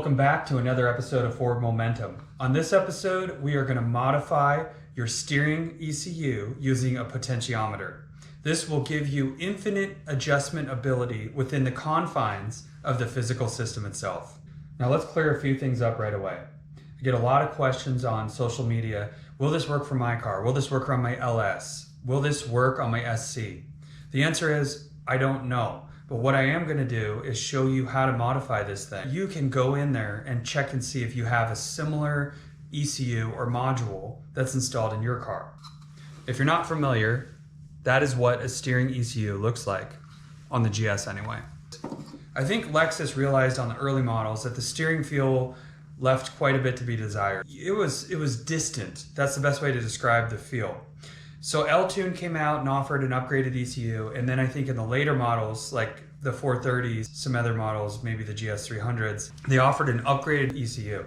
Welcome back to another episode of Forward Momentum. On this episode, we are going to modify your steering ECU using a potentiometer. This will give you infinite adjustment ability within the confines of the physical system itself. Now let's clear a few things up right away. I get a lot of questions on social media. Will this work for my car? Will this work on my LS? Will this work on my SC? The answer is, I don't know. But what I am going to do is show you how to modify this thing. You can go in there and check and see if you have a similar ECU or module that's installed in your car. If you're not familiar, that is what a steering ECU looks like, on the GS anyway. I think Lexus realized on the early models that the steering feel left quite a bit to be desired. It was distant. That's the best way to describe the feel. So L-Tune came out and offered an upgraded ECU, and then I think in the later models, like the 430s, some other models, maybe the GS300s, they offered an upgraded ECU.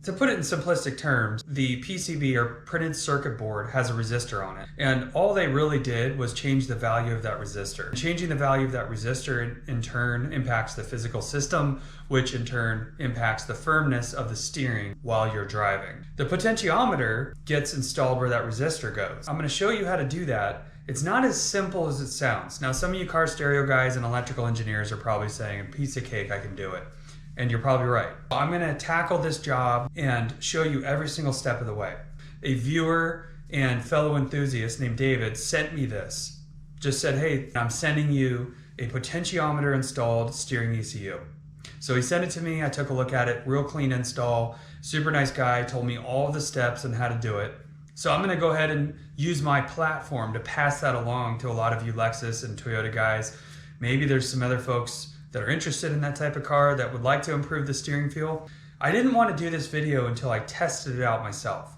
To put it in simplistic terms, the PCB or printed circuit board has a resistor on it, and all they really did was change the value of that resistor. Changing the value of that resistor in turn impacts the physical system, which in turn impacts the firmness of the steering while you're driving. The potentiometer gets installed where that resistor goes. I'm going to show you how to do that. It's not as simple as it sounds. Now, some of you car stereo guys and electrical engineers are probably saying, a piece of cake, I can do it. And you're probably right. I'm going to tackle this job and show you every single step of the way. A viewer and fellow enthusiast named David sent me this. Just said, hey, I'm sending you a potentiometer installed steering ECU. So he sent it to me. I took a look at it. Real clean install. Super nice guy. Told me all the steps and how to do it. So I'm going to go ahead and use my platform to pass that along to a lot of you Lexus and Toyota guys. Maybe there's some other folks that are interested in that type of car that would like to improve the steering feel. I didn't want to do this video until I tested it out myself.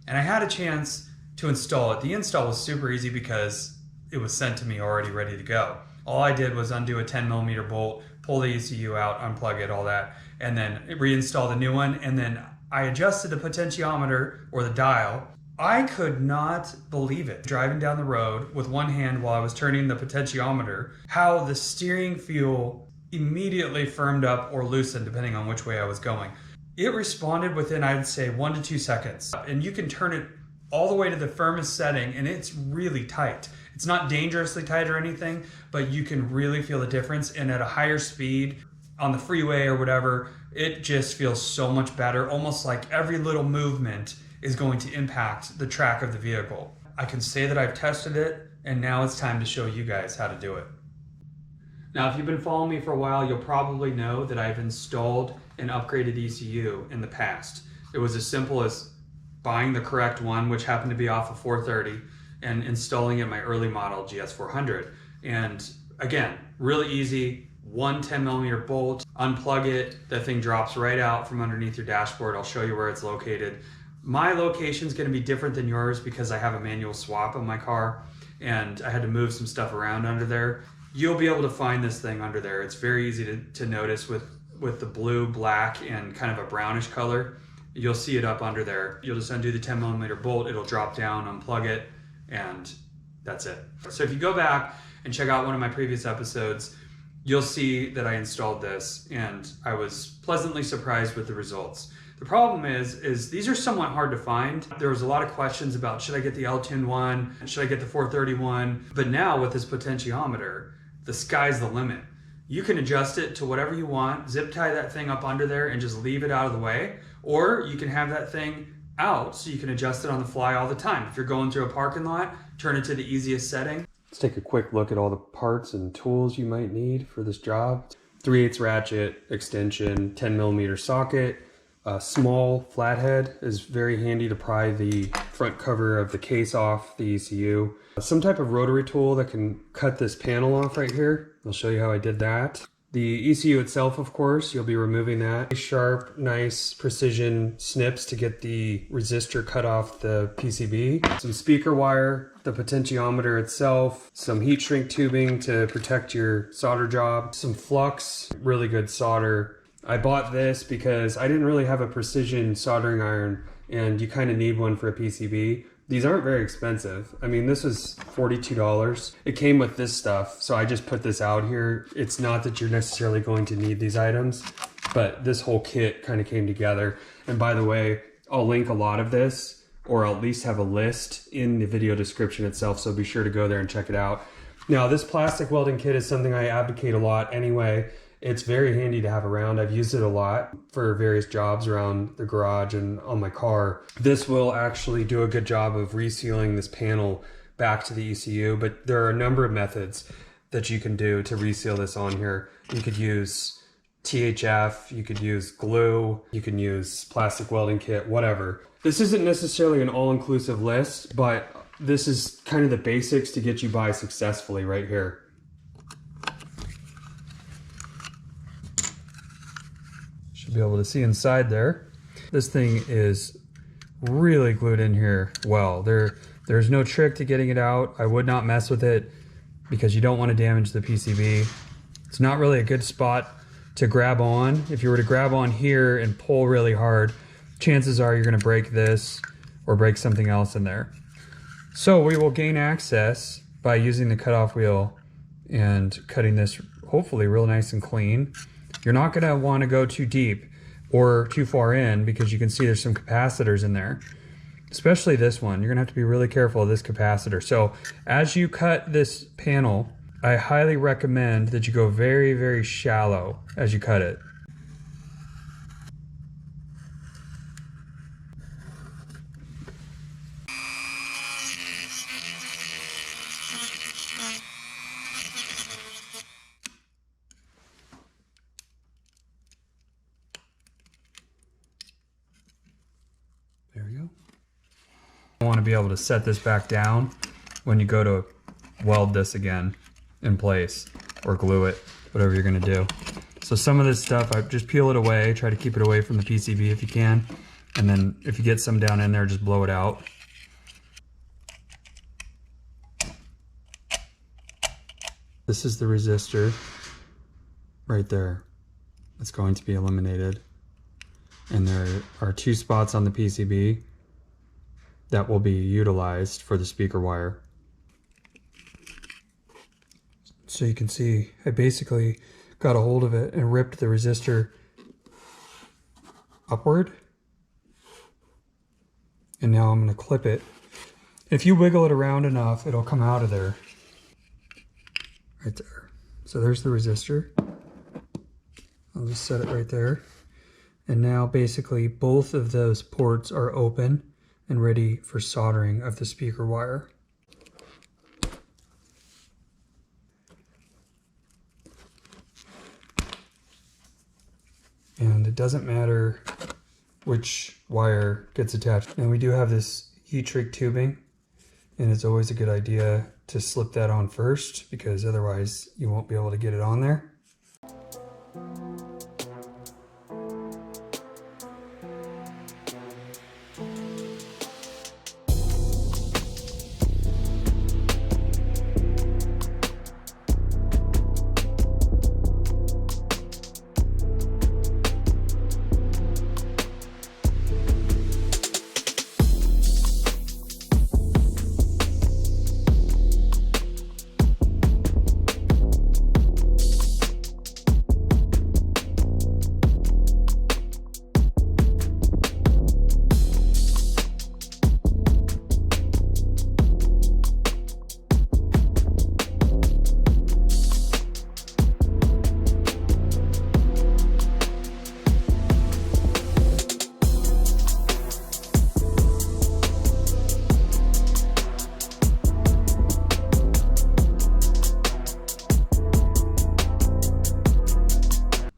And I had a chance to install it. The install was super easy because it was sent to me already ready to go. All I did was undo a 10mm bolt, pull the ECU out, unplug it, all that, and then reinstall the new one. And then I adjusted the potentiometer or the dial. I could not believe it, driving down the road with one hand while I was turning the potentiometer, how the steering feel immediately firmed up or loosened depending on which way I was going. It responded within, I'd say, 1 to 2 seconds. And you can turn it all the way to the firmest setting and it's really tight. It's not dangerously tight or anything, but you can really feel the difference. And at a higher speed on the freeway or whatever, it just feels so much better. Almost like every little movement is going to impact the track of the vehicle. I can say that I've tested it and now it's time to show you guys how to do it. Now, if you've been following me for a while, you'll probably know that I've installed an upgraded ECU in the past. It was as simple as buying the correct one, which happened to be off a 430, and installing it in my early model GS400. And again, really easy, one 10mm bolt, unplug it, that thing drops right out from underneath your dashboard. I'll show you where it's located. My location is going to be different than yours because I have a manual swap on my car, and I had to move some stuff around under there. You'll be able to find this thing under there. It's very easy to notice with the blue, black, and kind of a brownish color. You'll see it up under there. You'll just undo the 10mm bolt, it'll drop down, unplug it, and that's it. So if you go back and check out one of my previous episodes, you'll see that I installed this and I was pleasantly surprised with the results. The problem is these are somewhat hard to find. There was a lot of questions about, should I get the L-Tune one? Should I get the 431? But now with this potentiometer, the sky's the limit. You can adjust it to whatever you want, zip tie that thing up under there and just leave it out of the way. Or you can have that thing out so you can adjust it on the fly all the time. If you're going through a parking lot, turn it to the easiest setting. Let's take a quick look at all the parts and tools you might need for this job. 3/8 ratchet, extension, 10mm socket. A small flathead is very handy to pry the front cover of the case off the ECU. Some type of rotary tool that can cut this panel off right here. I'll show you how I did that. The ECU itself, of course, you'll be removing that. Sharp, nice precision snips to get the resistor cut off the PCB. Some speaker wire, the potentiometer itself, some heat shrink tubing to protect your solder job, some flux, really good solder. I bought this because I didn't really have a precision soldering iron and you kind of need one for a PCB. These aren't very expensive. I mean, this was $42. It came with this stuff, so I just put this out here. It's not that you're necessarily going to need these items. But this whole kit kind of came together. And by the way, I'll link a lot of this, or I'll at least have a list in the video description itself, so be sure to go there and check it out. Now, this plastic welding kit is something I advocate a lot anyway. It's very handy to have around. I've used it a lot for various jobs around the garage and on my car. This will actually do a good job of resealing this panel back to the ECU, but there are a number of methods that you can do to reseal this on here. You could use THF, you could use glue, you can use plastic welding kit, whatever. This isn't necessarily an all-inclusive list, but this is kind of the basics to get you by successfully right here. Should be able to see inside there. This thing is really glued in here well. There's no trick to getting it out. I would not mess with it because you don't want to damage the PCB. It's not really a good spot to grab on. If you were to grab on here and pull really hard, chances are you're going to break this or break something else in there. So we will gain access by using the cutoff wheel and cutting this hopefully real nice and clean. You're not going to want to go too deep or too far in because you can see there's some capacitors in there, especially this one. You're going to have to be really careful of this capacitor. So as you cut this panel, I highly recommend that you go very, very shallow as you cut it. There we go. I want to be able to set this back down when you go to weld this again in place or glue it, whatever you're going to do. So some of this stuff, I just peel it away, try to keep it away from the PCB if you can, and then if you get some down in there, just blow it out. This is the resistor right there. It's going to be eliminated. And there are 2 spots on the PCB that will be utilized for the speaker wire. So you can see I basically got a hold of it and ripped the resistor upward. And now I'm going to clip it. If you wiggle it around enough, it'll come out of there. Right there. So there's the resistor. I'll just set it right there. And now basically both of those ports are open and ready for soldering of the speaker wire. And it doesn't matter which wire gets attached. And we do have this heat-shrink tubing, and it's always a good idea to slip that on first because otherwise you won't be able to get it on there.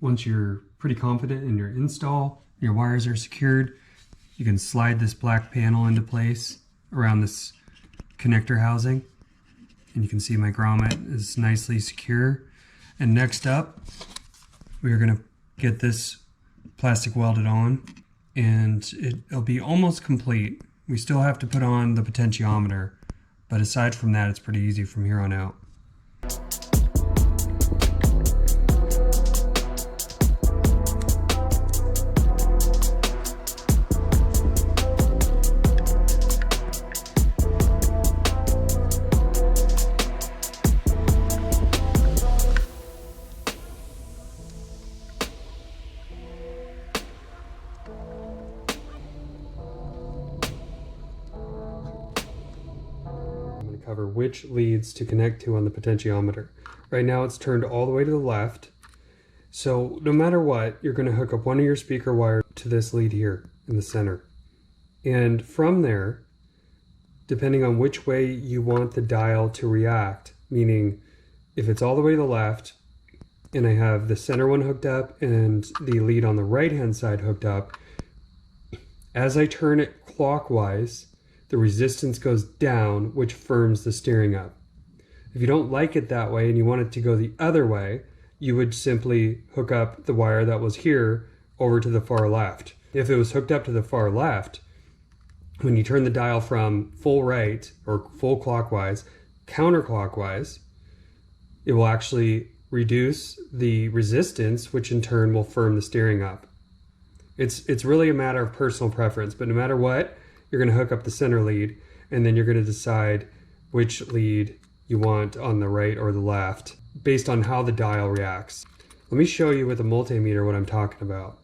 Once you're pretty confident in your install, your wires are secured, you can slide this black panel into place around this connector housing. And you can see my grommet is nicely secure. And next up, we are going to get this plastic welded on, and it'll be almost complete. We still have to put on the potentiometer, but aside from that, it's pretty easy from here on out. which leads to connect to on the potentiometer. Right now it's turned all the way to the left. So no matter what, you're going to hook up one of your speaker wires to this lead here in the center. And from there, depending on which way you want the dial to react, meaning if it's all the way to the left and I have the center one hooked up and the lead on the right hand side hooked up, as I turn it clockwise, the resistance goes down, which firms the steering up. If you don't like it that way and you want it to go the other way, you would simply hook up the wire that was here over to the far left. If it was hooked up to the far left, when you turn the dial from full right or full clockwise, counterclockwise, it will actually reduce the resistance, which in turn will firm the steering up. It's really a matter of personal preference, but no matter what, you're going to hook up the center lead and then you're going to decide which lead you want on the right or the left based on how the dial reacts. Let me show you with a multimeter what I'm talking about.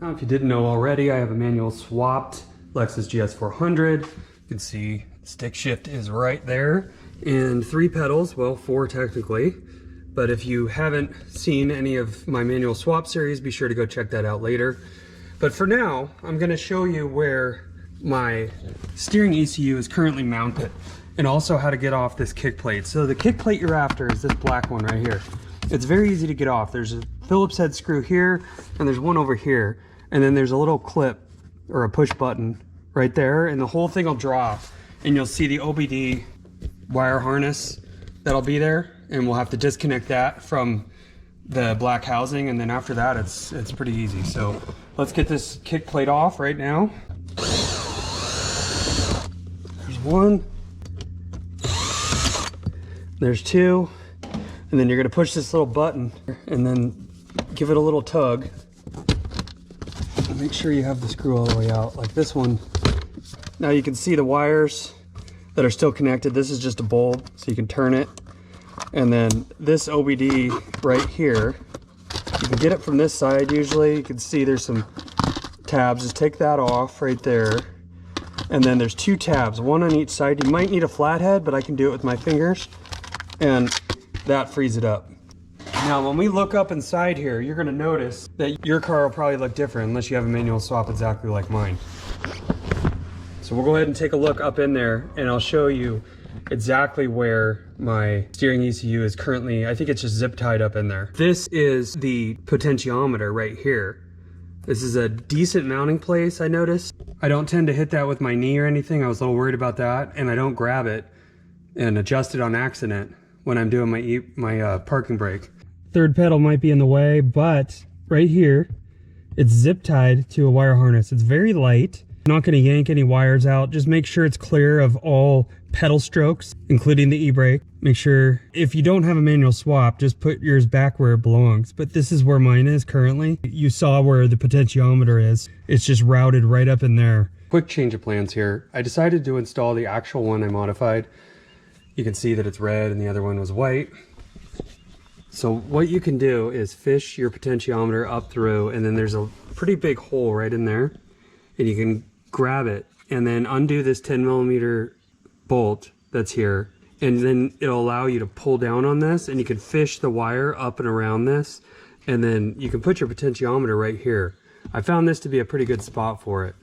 Now, if you didn't know already, I have a manual swapped Lexus GS400. You can see stick shift is right there. And 3 pedals, well 4 technically. But if you haven't seen any of my manual swap series, be sure to go check that out later. But for now, I'm going to show you where my steering ECU is currently mounted and also how to get off this kick plate. So the kick plate you're after is this black one right here. It's very easy to get off. There's a Phillips head screw here and there's one over here. And then there's a little clip or a push button right there and the whole thing will drop and you'll see the OBD wire harness that'll be there, and we'll have to disconnect that from the black housing, and then after that it's pretty easy. So let's get this kick plate off right now. There's 1, there's 2, and then you're going to push this little button and then give it a little tug. Make sure you have the screw all the way out like this one. Now you can see the wires that are still connected. This is just a bulb, so you can turn it. And then this OBD right here, you can get it from this side usually. You can see there's some tabs. Just take that off right there. And then there's 2 tabs, one on each side. You might need a flathead, but I can do it with my fingers. And that frees it up. Now, when we look up inside here, you're gonna notice that your car will probably look different unless you have a manual swap exactly like mine. So we'll go ahead and take a look up in there and I'll show you exactly where my steering ECU is currently. I think it's just zip tied up in there. This is the potentiometer right here. This is a decent mounting place, I noticed. I don't tend to hit that with my knee or anything. I was a little worried about that, and I don't grab it and adjust it on accident when I'm doing my parking brake. Third pedal might be in the way, but right here, it's zip tied to a wire harness. It's very light. Not going to yank any wires out. Just make sure it's clear of all pedal strokes, including the e-brake. Make sure if you don't have a manual swap, just put yours back where it belongs. But this is where mine is currently. You saw where the potentiometer is. It's just routed right up in there. Quick change of plans here. I decided to install the actual one I modified. You can see that it's red and the other one was white. So what you can do is fish your potentiometer up through, and then there's a pretty big hole right in there, and you can grab it and then undo this 10mm bolt that's here, and then it'll allow you to pull down on this, and you can fish the wire up and around this, and then you can put your potentiometer right here. I found this to be a pretty good spot for it.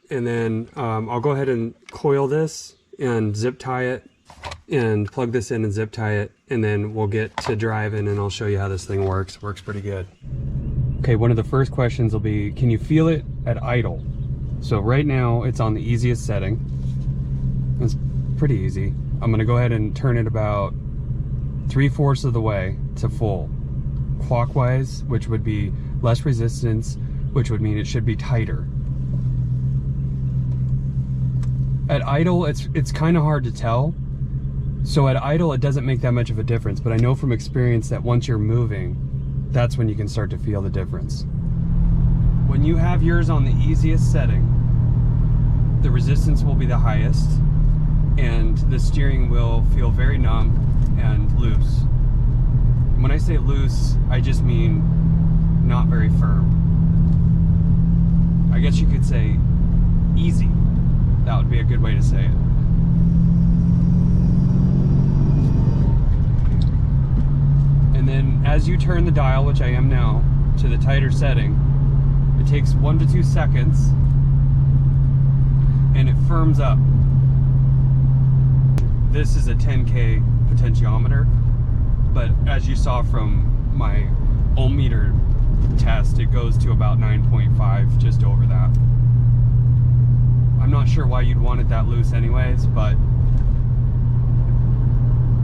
And then I'll go ahead and coil this and zip tie it and plug this in and zip tie it, and then we'll get to driving and I'll show you how this thing works. Works pretty good. Okay, one of the first questions will be, can you feel it at idle? So right now it's on the easiest setting. It's pretty easy. I'm gonna go ahead and turn it about 3/4 of the way to full. Clockwise, which would be less resistance, which would mean it should be tighter. At idle, it's kind of hard to tell. So at idle, it doesn't make that much of a difference, but I know from experience that once you're moving, that's when you can start to feel the difference. When you have yours on the easiest setting, the resistance will be the highest, and the steering will feel very numb and loose. When I say loose, I just mean not very firm. I guess you could say easy. That would be a good way to say it. And then as you turn the dial, which I am now, to the tighter setting, it takes 1 to 2 seconds and it firms up. This is a 10K potentiometer, but as you saw from my ohm meter test, it goes to about 9.5, just over that. I'm not sure why you'd want it that loose anyways, but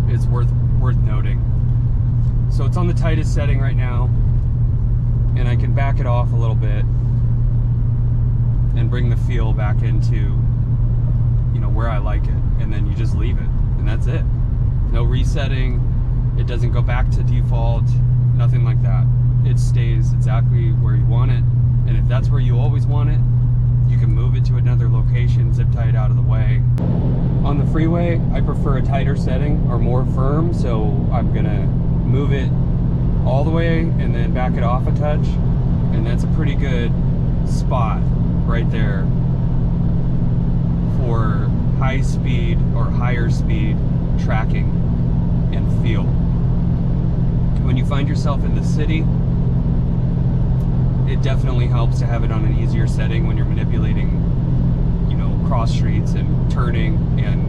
it's worth noting. So it's on the tightest setting right now, and I can back it off a little bit and bring the feel back into, you know, where I like it, and then you just leave it, and that's it. No resetting, it doesn't go back to default, nothing like that. It stays exactly where you want it, and if that's where you always want it, you can move it to another location, zip tie it out of the way. On the freeway, I prefer a tighter setting or more firm, so I'm gonna move it all the way and then back it off a touch, and that's a pretty good spot right there for high speed or higher speed tracking and feel. When you find yourself in the city, it definitely helps to have it on an easier setting when you're manipulating, you know, cross streets and turning and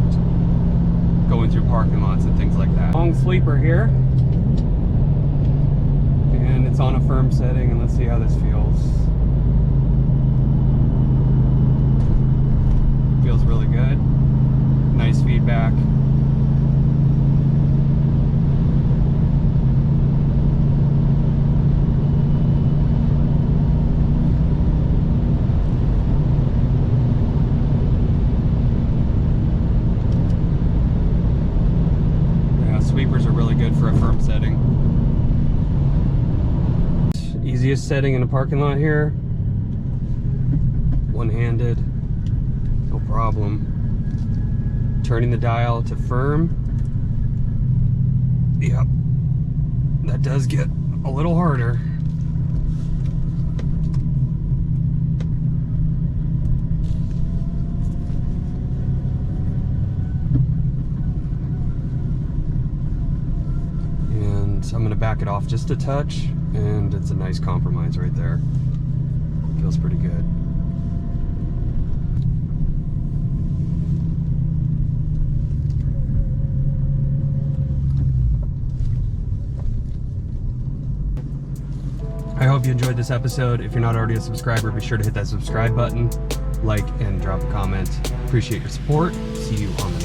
going through parking lots and things like that. Long sleeper here, and it's on a firm setting, and let's see how this feels. Feels really good. Nice feedback. Sweepers are really good for a firm setting. Easiest setting in a parking lot here. One-handed, no problem. Turning the dial to firm. Yep, that does get a little harder. I'm going to back it off just a touch, and it's a nice compromise right there. Feels pretty good. I hope you enjoyed this episode. If you're not already a subscriber, be sure to hit that subscribe button, like, and drop a comment. Appreciate your support. See you on the